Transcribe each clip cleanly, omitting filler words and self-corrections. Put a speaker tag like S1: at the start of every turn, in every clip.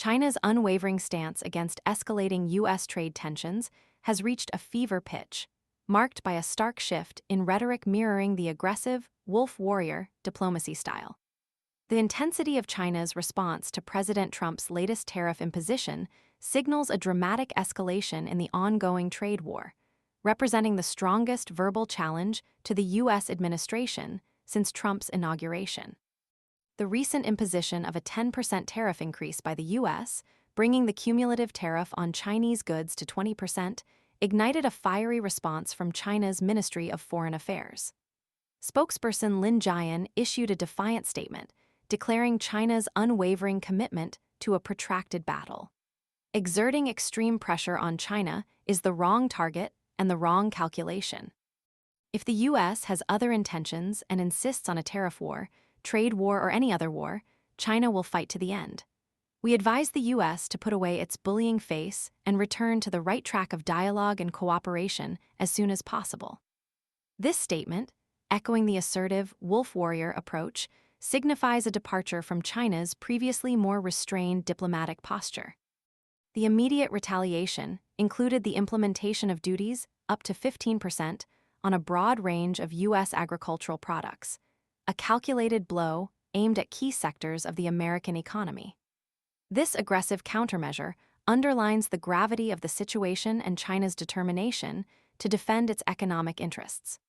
S1: China's unwavering stance against escalating U.S. trade tensions has reached a fever pitch, marked by a stark shift in rhetoric mirroring the aggressive, wolf warrior diplomacy style. The intensity of China's response to President Trump's latest tariff imposition signals a dramatic escalation in the ongoing trade war, representing the strongest verbal challenge to the U.S. administration since Trump's inauguration. The recent imposition of a 10% tariff increase by the U.S., bringing the cumulative tariff on Chinese goods to 20%, ignited a fiery response from China's Ministry of Foreign Affairs. Spokesperson Lin Jian issued a defiant statement, declaring China's unwavering commitment to a protracted battle. Exerting extreme pressure on China is the wrong target and the wrong calculation. If the U.S. has other intentions and insists on a tariff war, trade war, or any other war, China will fight to the end. We advise the U.S. to put away its bullying face and return to the right track of dialogue and cooperation as soon as possible. This statement, echoing the assertive wolf warrior approach, signifies a departure from China's previously more restrained diplomatic posture. The immediate retaliation included the implementation of duties up to 15% on a broad range of U.S. agricultural products, a calculated blow aimed at key sectors of the American economy. This aggressive countermeasure underlines the gravity of the situation and China's determination to defend its economic interests.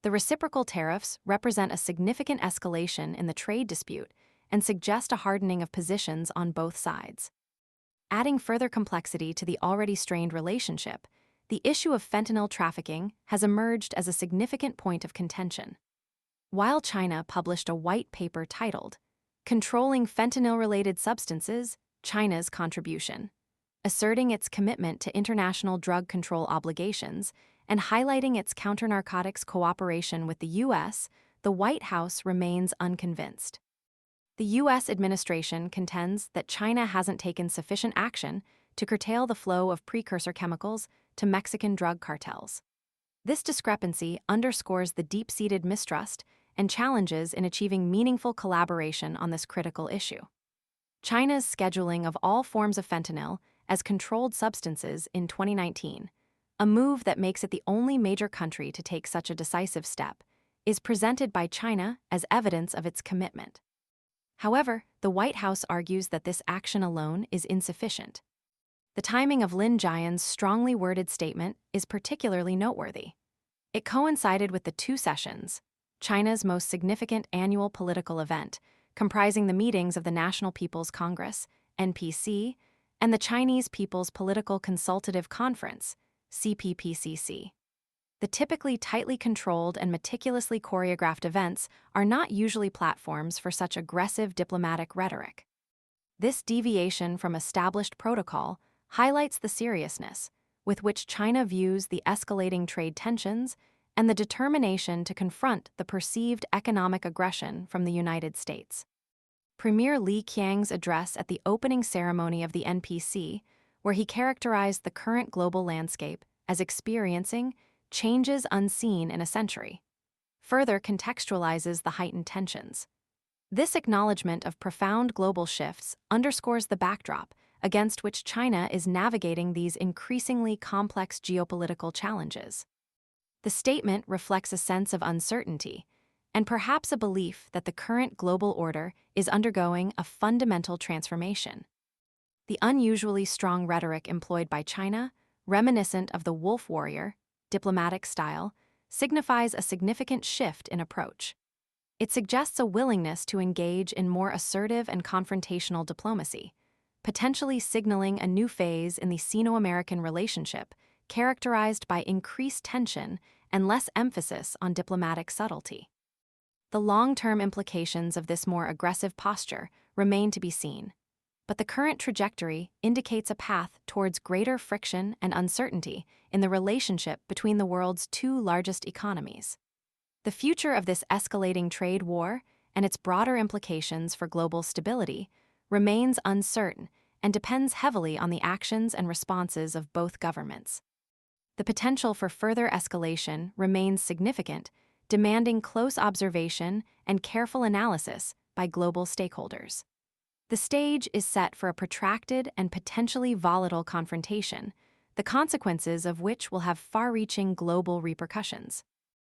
S1: The reciprocal tariffs represent a significant escalation in the trade dispute and suggest a hardening of positions on both sides. Adding further complexity to the already strained relationship, the issue of fentanyl trafficking has emerged as a significant point of contention. While China published a white paper titled, "Controlling Fentanyl-Related Substances, China's Contribution," asserting its commitment to international drug control obligations and highlighting its counter-narcotics cooperation with the U.S., the White House remains unconvinced. The U.S. administration contends that China hasn't taken sufficient action to curtail the flow of precursor chemicals to Mexican drug cartels. This discrepancy underscores the deep-seated mistrust and challenges in achieving meaningful collaboration on this critical issue. China's scheduling of all forms of fentanyl as controlled substances in 2019, a move that makes it the only major country to take such a decisive step, is presented by China as evidence of its commitment. However, the White House argues that this action alone is insufficient. The timing of Lin Jian's strongly worded statement is particularly noteworthy. It coincided with the two sessions, China's most significant annual political event, comprising the meetings of the National People's Congress, NPC, and the Chinese People's Political Consultative Conference, CPPCC. The typically tightly controlled and meticulously choreographed events are not usually platforms for such aggressive diplomatic rhetoric. This deviation from established protocol highlights the seriousness with which China views the escalating trade tensions and the determination to confront the perceived economic aggression from the United States. Premier Li Qiang's address at the opening ceremony of the NPC, where he characterized the current global landscape as experiencing changes unseen in a century, further contextualizes the heightened tensions. This acknowledgement of profound global shifts underscores the backdrop against which China is navigating these increasingly complex geopolitical challenges. The statement reflects a sense of uncertainty and perhaps a belief that the current global order is undergoing a fundamental transformation. The unusually strong rhetoric employed by China, reminiscent of the wolf warrior diplomatic style, signifies a significant shift in approach. It suggests a willingness to engage in more assertive and confrontational diplomacy, potentially signaling a new phase in the Sino-American relationship characterized by increased tension and less emphasis on diplomatic subtlety. The long-term implications of this more aggressive posture remain to be seen, but the current trajectory indicates a path towards greater friction and uncertainty in the relationship between the world's two largest economies. The future of this escalating trade war and its broader implications for global stability remains uncertain and depends heavily on the actions and responses of both governments. The potential for further escalation remains significant, demanding close observation and careful analysis by global stakeholders. The stage is set for a protracted and potentially volatile confrontation, the consequences of which will have far-reaching global repercussions.